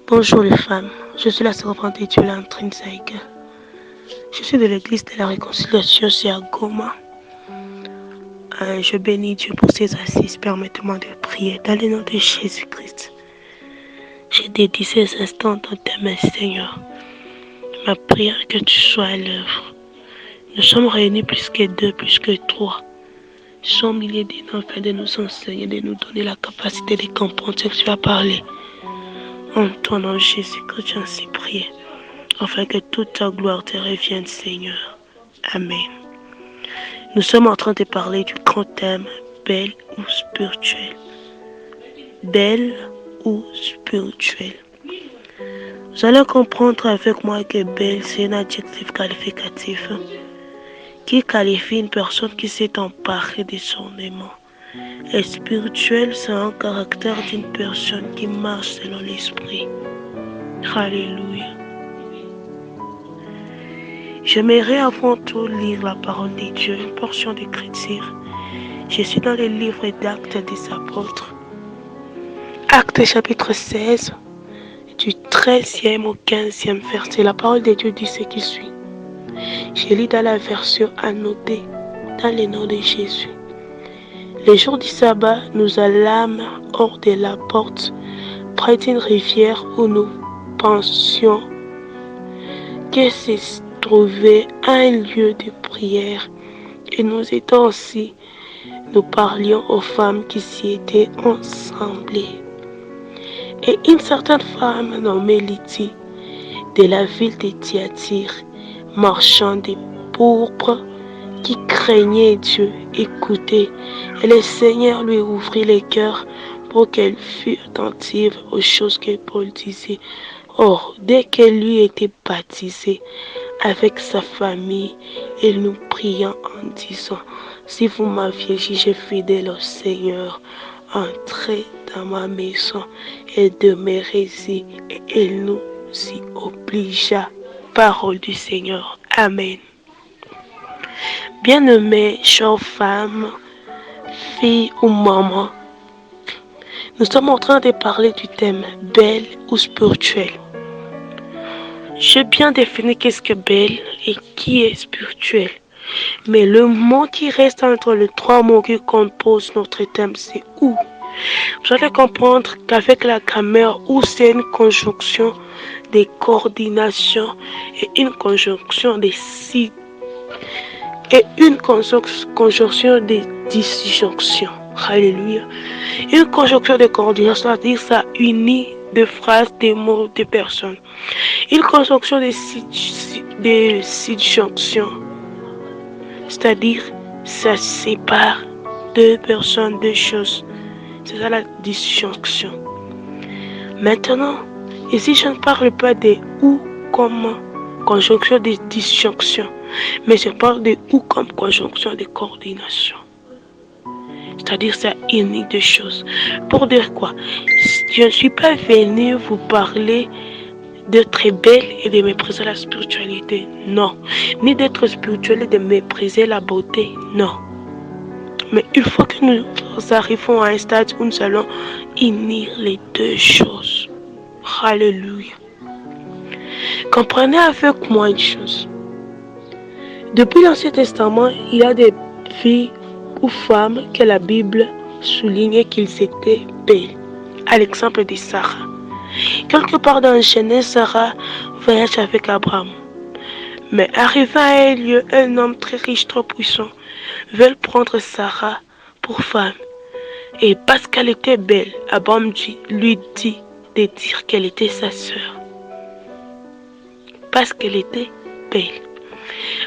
Bonjour les femmes, je suis la servante de Dieu l'intrinsèque. Je suis de l'église de la réconciliation, c'est à Goma. Je bénis Dieu pour ses assises. Permettez-moi de prier dans le nom de Jésus-Christ. Je dédie ces instants dans tes mains, Seigneur. Ma prière est que tu sois à l'œuvre. Nous sommes réunis plus que deux, plus que trois. Sans milliers d'enfants afin de nous enseigner, de nous donner la capacité de comprendre ce que tu as parlé. En ton nom, Jésus-Christ, j'en suis prié. Afin que toute ta gloire te revienne, Seigneur. Amen. Nous sommes en train de parler du grand thème, belle ou spirituelle. Belle ou spirituelle. Vous allez comprendre avec moi que belle, c'est un adjectif qualificatif qui qualifie une personne qui s'est emparée de son aimant. Et spirituel, c'est un caractère d'une personne qui marche selon l'esprit. Alléluia. J'aimerais avant tout lire la parole de Dieu, une portion d'écriture. Je suis dans le livre d'Actes des Apôtres. Actes chapitre 16, du 13e au 15e verset. La parole de Dieu dit ce qui suit. Je lis dans la version annotée, dans le nom de Jésus. Le jour du sabbat, nous allâmes hors de la porte, près d'une rivière où nous pensions que se trouvait un lieu de prière. Et nous étant assis, nous parlions aux femmes qui s'y étaient assemblées. Et une certaine femme nommée Lydie, de la ville de Thyatire, marchand de pourpre, qui craignait Dieu, écoutait, et le Seigneur lui ouvrit le cœur pour qu'elle fût attentive aux choses que Paul disait. Or, dès qu'elle lui était baptisée avec sa famille, elle nous pria en disant, si vous m'aviez jugé fidèle au Seigneur, entrez dans ma maison et demeurez-y. Et elle nous y obligea. Parole du Seigneur. Amen. Bien-aimées, chères femmes, filles ou mamans, nous sommes en train de parler du thème belle ou spirituelle. J'ai bien défini qu'est-ce que belle et qui est spirituel. Mais le mot qui reste entre les trois mots qui composent notre thème, c'est où. Vous allez comprendre qu'avec la grammaire, où c'est une conjonction de coordination et une conjonction de conjonction de disjonction. Alléluia. Une conjonction de coordination, c'est-à-dire ça unit deux phrases, des mots, des personnes. Une conjonction de disjonction, c'est-à-dire ça sépare deux personnes, deux choses. C'est ça la disjonction. Maintenant, ici je ne parle pas de ou comme conjonction de disjonction, mais je parle de ou comme conjonction de coordination. C'est-à-dire ça unit deux choses. Pour dire quoi? Je ne suis pas venu vous parler d'être belle et de mépriser la spiritualité. Non. Ni d'être spirituel et de mépriser la beauté. Non. Mais il faut que nous arrivions à un stade où nous allons unir les deux choses. Alléluia. Comprenez avec moi une chose. Depuis l'Ancien Testament, il y a des filles ou femmes que la Bible souligne qu'ils étaient belles. À l'exemple de Sarah. Quelque part dans Genèse, Sarah voyage avec Abraham. Mais arrivé à un lieu, un homme très riche, trop puissant, veut prendre Sarah pour femme. Et parce qu'elle était belle, Abraham lui dit de dire qu'elle était sa sœur. Parce qu'elle était belle.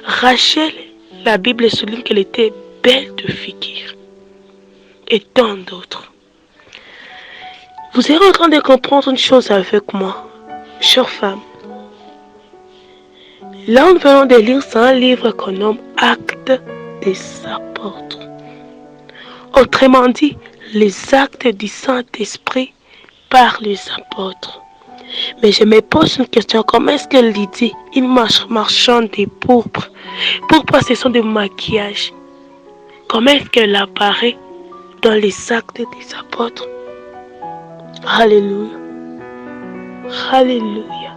Rachel, la Bible souligne qu'elle était belle de figure. Et tant d'autres. Vous êtes en train de comprendre une chose avec moi, chère femme. Là, nous venons de lire, c'est un livre qu'on nomme Actes des Apôtres. Autrement dit, les actes du Saint-Esprit par les apôtres. Mais je me pose une question, comment est-ce qu'elle dit une marchande de pourpre? Pourquoi ce sont des maquillages? Comment est-ce qu'elle apparaît dans les actes des apôtres? Alléluia. Alléluia.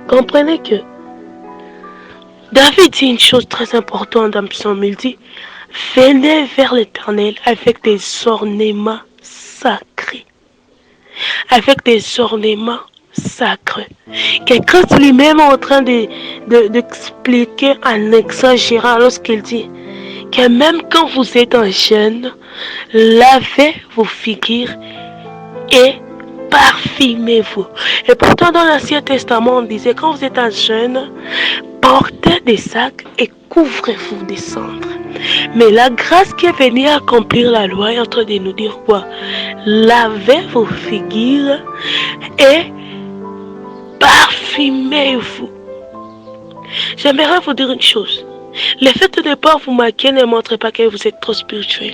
Comprenez que David dit une chose très importante dans Psaume. Il dit, venez vers l'Éternel avec des ornements sacrés. Avec des ornements sacrés. Que Christ lui-même est en train d'expliquer en exagérant lorsqu'il dit que même quand vous êtes en jeûne, lavez vos figures et parfumez-vous. Et pourtant dans l'Ancien Testament on disait quand vous êtes en jeûne, portez des sacs et couvrez-vous des cendres. Mais la grâce qui est venue accomplir la loi est en train de nous dire quoi? Lavez vos figures et parfumez-vous. J'aimerais vous dire une chose. Le fait de ne pas vous maquiller ne montre pas que vous êtes trop spirituel.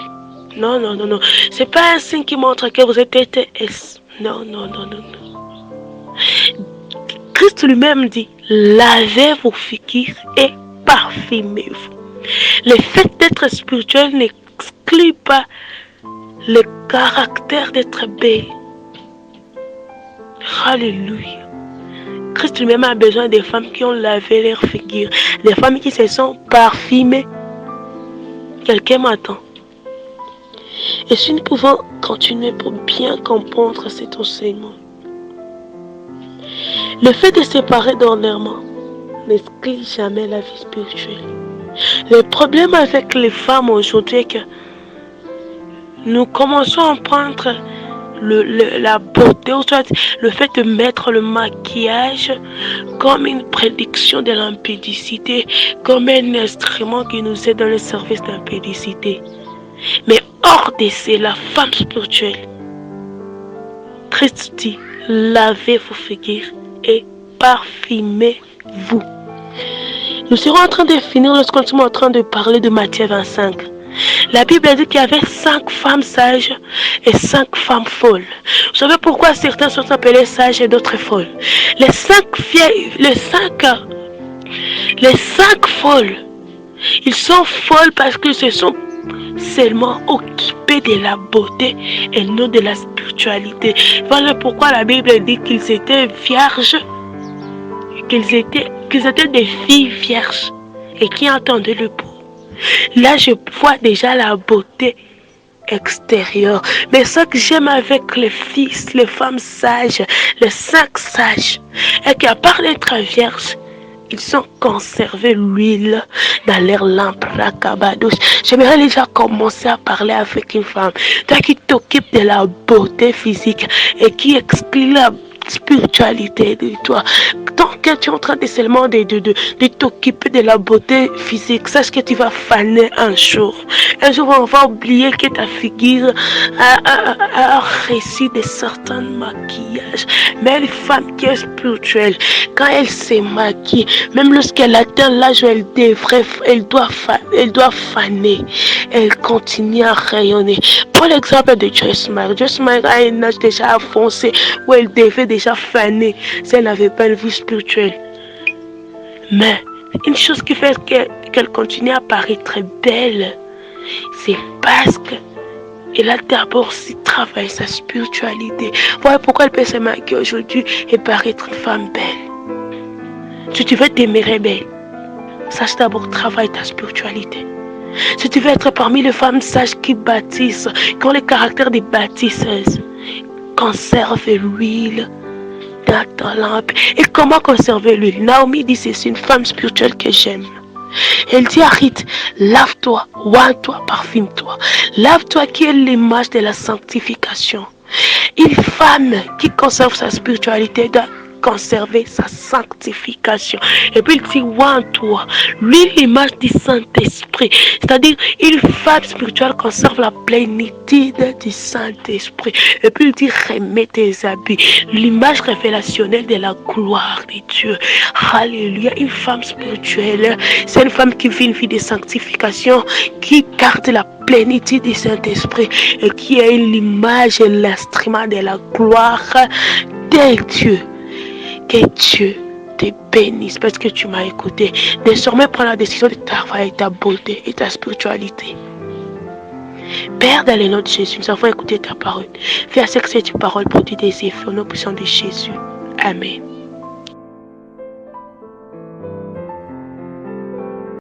Non, non, non, non. C'est pas un signe qui montre que vous êtes TTS. Non, non, non, non, non. Christ lui-même dit, lavez vos figures et parfumez-vous. Le fait d'être spirituel n'exclut pas le caractère d'être belle. Alléluia. Christ lui-même a besoin des femmes qui ont lavé leurs figures, des femmes qui se sont parfumées. Quelqu'un m'attend. Et si nous pouvons continuer pour bien comprendre cet enseignement, le fait de séparer d'ornement n'exclut jamais la vie spirituelle. Le problème avec les femmes aujourd'hui est que nous commençons à prendre la beauté, ou soit le fait de mettre le maquillage comme une prédiction de l'impudicité, comme un instrument qui nous aide dans le service d'impudicité. Mais hors de cela, la femme spirituelle, Christ dit, lavez vos figures et parfumez-vous. Nous serons en train de finir lorsqu'on est en train de parler de Matthieu 25. La Bible dit qu'il y avait 5 femmes sages et 5 femmes folles. Vous savez pourquoi certains sont appelés sages et d'autres folles? Les 5 folles, ils sont folles parce qu'ils se sont seulement occupés de la beauté et non de la spiritualité. Voilà pourquoi la Bible dit qu'ils étaient vierges, qu'ils étaient des filles vierges et qui entendaient le beau. Là, je vois déjà la beauté extérieure. Mais ce que j'aime avec les fils, les femmes sages, les 5 sages, est qu'à part d'être vierges, ils ont conservé l'huile dans leur lampe, la cabadouche. J'aimerais déjà commencer à parler avec une femme. Toi qui t'occupes de la beauté physique et qui exclut la spiritualité de toi. Tant que tu es en train de seulement de t'occuper de la beauté physique, sache que tu vas faner un jour. Un jour, on va oublier que ta figure a réussi de certains maquillages. Mais une femme qui est spirituelle, quand elle se maquille, même lorsqu'elle atteint l'âge où elle doit faner, elle continue à rayonner. Pour l'exemple de Joyce Meyer a un âge déjà avancé où elle devait déjà faner si elle n'avait pas une vie spirituelle. Mais une chose qui fait qu'elle continue à paraître belle, c'est parce qu'elle a d'abord aussi travaillé sa spiritualité. Voilà pourquoi elle peut se maquiller aujourd'hui et paraître une femme belle. Si tu veux demeurer belle, sache d'abord travailler ta spiritualité. Si tu veux être parmi les femmes sages qui bâtissent, qui ont le caractère des bâtisseuses, conserve l'huile dans ta lampe. Et comment conserver l'huile? Naomi dit, c'est une femme spirituelle que j'aime. Elle dit à Ruth, lave-toi, oins-toi, parfume-toi. Lave-toi qui est l'image de la sanctification. Une femme qui conserve sa spiritualité doit conserver sa sanctification. Et puis il dit, oins-toi. Lui, l'image du Saint-Esprit. C'est-à-dire, une femme spirituelle conserve la plénitude du Saint-Esprit. Et puis il dit, remets tes habits. L'image révélationnelle de la gloire de Dieu. Alléluia. Une femme spirituelle, c'est une femme qui vit une vie de sanctification, qui garde la plénitude du Saint-Esprit et qui est l'image et l'instrument de la gloire de Dieu. Que Dieu te bénisse parce que tu m'as écouté. Désormais, prends la décision de travailler ta beauté et ta spiritualité. Père, dans le nom de Jésus, nous avons écouté ta parole. Fais à ce que cette parole produise des effets au nom puissant de Jésus. Amen.